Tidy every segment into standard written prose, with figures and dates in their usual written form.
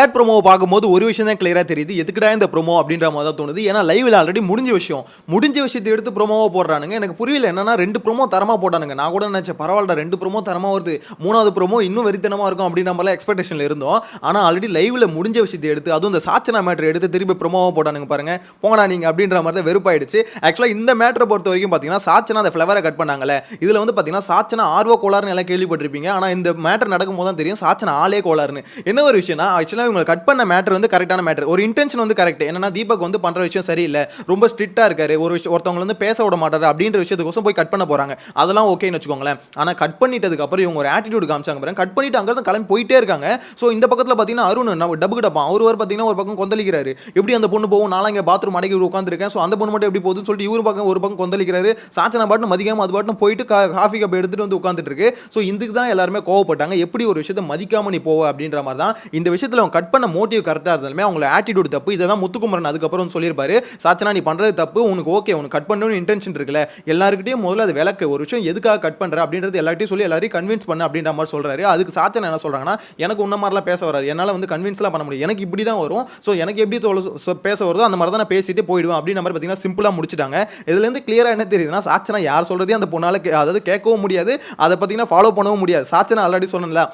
Third ப்ரோமோவை பார்க்கும்போது ஒரு விஷயம் தான் கிளியராக தெரியுது. எதுக்குடா இந்த ப்ரோமோ அப்படின்ற மாதிரி தான் தோணுது. ஏன்னா லைவ்ல ஆல்ரெடி முடிஞ்ச விஷயத்தை எடுத்து ப்ரோமோவா போடுறானுங்க. எனக்கு புரியல என்னன்னா 2 ப்ரோமோ தரமா போட்டானுங்க. நான் கூட நினைச்சேன் பரவாயில்ல 2 ப்ரோமோ தரமா வருது, 3வது ப்ரோமோ இன்னும் வெறித்தனமா இருக்கும் அப்படின்ற மாதிரிலாம் எக்ஸ்பெக்டேஷன்ல இருந்தோம். ஆனால் ஆல்ரெடி லைவ்ல முடிஞ்ச விஷயத்தை எடுத்து அதுவும் இந்த சாச்சனா மேட்டர் எடுத்து திருப்பி ப்ரோமோவா போட்டானுங்க பாருங்க. போங்கடா நீங்க அப்படின்ற மாதிரி தான் வெறுப்பாயிடுச்சு. ஆக்சுவலாக இந்த மேட்டரை பொறுத்த வரைக்கும் பார்த்தீங்கன்னா சாச்சனா அந்த ஃப்ளவரை கட் பண்ணாங்கல்ல, இதில் வந்து பார்த்தீங்கன்னா சாச்சனா ஆர்வ கோளாறுன்னு எல்லாம் கேள்விப்பட்டிருப்பீங்க. ஆனால் இந்த மேட்டர் நடக்கும் போது தான் தெரியும் சாச்சனா ஆளே கோளாறுன்னு. என்ன ஒரு விஷயம்னா ஆக்சுவலாக இவங்க கட் பண்ண மேட்டர் வந்து கரெக்டான மேட்டர், ஒரு இன்டென்ஷன் வந்து கரெக்ட். என்னன்னா தீபக் வந்து பண்ற விஷயம் சரியில்லை, ரொம்ப ஸ்ட்ரிக்ட்டா இருக்காரு, ஒருத்தவங்க வந்து பேச விட மாட்டாரு அப்படின்ற விஷயத்துக்கோசம் போய் கட் பண்ண போறாங்க. அதெல்லாம் ஓகேன்னு வச்சுக்கோங்களேன். ஆனா கட் பண்ணிட்டதுக்கு அப்புறம் இவங்க ஒரு ஆட்டிடியூட் காமிச்சாங்க பாருங்க. கட் பண்ணிட்டு அங்க இருந்து கிளம்பி போயிட்டே இருக்காங்க. சோ இந்த பக்கத்துல பாத்தீங்கன்னா அருண் டபுக்கு டப்பான், அவர் வர பாத்தீங்கன்னா ஒரு பக்கம் கொந்தளிக்கிறாரு. எப்படி அந்த பொண்ணு போகும், நான் இங்க பாத்ரூம் அடக்கி உட்காந்துருக்கேன், சோ அந்த பொண்ணு மட்டும் எப்படி போகுதுன்னு சொல்லிட்டு இவரு பக்கம் ஒரு பக்கம் கொந்தளிக்கிறாரு. சாச்சனா பாட்டு மதிக்காம அது பாட்டு போயிட்டு காஃபி கப் எடுத்துட்டு வந்து உட்காந்துட்டு இருக்கு. சோ இதுக்கு தான் எல்லாருமே கோவப்பட்டாங்க. எப்படி ஒரு விஷயத்தை மதிக்காம நீ போவ அப்படின்ற மாதிரி தான். இந்த விஷயத்துல அவங்க கட் பண்ண மோட்டிவ் கரெக்டா இருந்தாலுமே அவங்கள ஆட்டிடியூட் தப்பு. இதை தான் முத்துக்குமரன் அதுக்கப்புறம் சொல்லியிருப்பாரு. சாச்சனா நீ பண்றது தப்பு, உனக்கு ஓகே, உனக்கு கட் பண்ணணும்னு இன்டென்ஷன் இருக்குல்ல, எல்லாருக்கிட்டையும் முதல்ல அது விளக்கு, ஒரு விஷயம் எதுக்காக கட் பண்ற அப்படின்றது எல்லார்ட்டையும் சொல்லி எல்லாரையும் கன்வின்ஸ் பண்ண அப்படின்ற மாதிரி சொல்றாரு. அதுக்கு சாச்சனா என்ன சொல்றாங்கன்னா, எனக்கு உன்ன மாதிரிலாம் பேச வராது, என்னால் வந்து கன்வின்ஸ்லாம் பண்ண முடியும், எனக்கு இப்படி தான் வரும், ஸோ எனக்கு எப்படி பேச வருதோ அந்த மாதிரி தான் நான் பேசிட்டு போயிடுவேன் அப்படின்ற மாதிரி பார்த்தீங்கன்னா சிம்பிளாக முடிச்சிட்டாங்க. இதுலேருந்து கிளியராக என்ன தெரியுதுன்னா சாச்சனா யார் சொல்றதையும் அந்த பொண்ணால் அதாவது கேட்கவும் முடியாது, அதை பார்த்தீங்கன்னா ஃபாலோ பண்ணவும் முடியாது. சாச்சனா ஆல்ரெடி சொன்னல,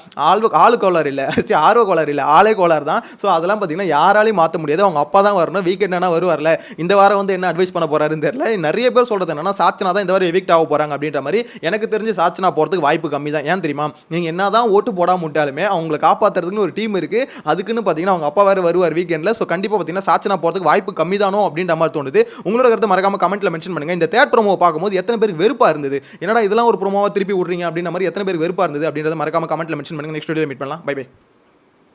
ஆளு கோளாறு இல்லை, ஆர்வ கோளாறு இல்லை, ஆளே கோளாறு தான். ஸோ அதெல்லாம் பார்த்தீங்கன்னா யாராலையும் மாற்ற முடியாது. அவங்க அப்பா தான் வரணும், வீக்கெண்ட் என்ன வருவார்ல, இந்த வாரம் வந்து என்ன அட்வைஸ் பண்ண போறாருன்னு தெரியல. நிறைய பேர் சொல்றது என்னன்னா சாச்சனா தான் இந்த வாரம் எவிக்ட் ஆக போறாங்க அப்படின்ற மாதிரி. எனக்கு தெரிஞ்சு சாச்சனா போறதுக்கு வாய்ப்பு கம்மி தான். ஏன் தெரியுமா, நீங்க என்னதான் ஓட்டு போடாம விட்டாலுமே அவங்களை காப்பாத்துறதுக்கு ஒரு டீம் இருக்கு. அதுக்குன்னு பாத்தீங்கன்னா அவங்க அப்பா வேற வருவார் வீக்கெண்ட்ல. சோ கண்டிப்பா பாத்தீங்கன்னா சாச்சனா போறதுக்கு வாய்ப்பு கம்மி தானோ அப்படின்ற மாதிரி தோணுது. உங்களோட கருத்து மறக்காம கமெண்ட்ல மென்ஷன் பண்ணுங்க. இந்த தேர்ட் ப்ரோமோ பார்க்கும்போது எத்தனை பேருக்கு வெறுப்பா இருந்தது, என்னடா இதெல்லாம் ஒரு ப்ரோமோவா திருப்பி விடுறீங்க அப்படின்ற மாதிரி எத்தனை பேருக்கு வெறுப்பா இருந்தது அப்படின்றத மறக்காம கமெண்ட்ல மென்ஷன் பண்ணுங்க. நெக்ஸ்ட் வீடியோல மீட் பண்ணலாம். Bye by.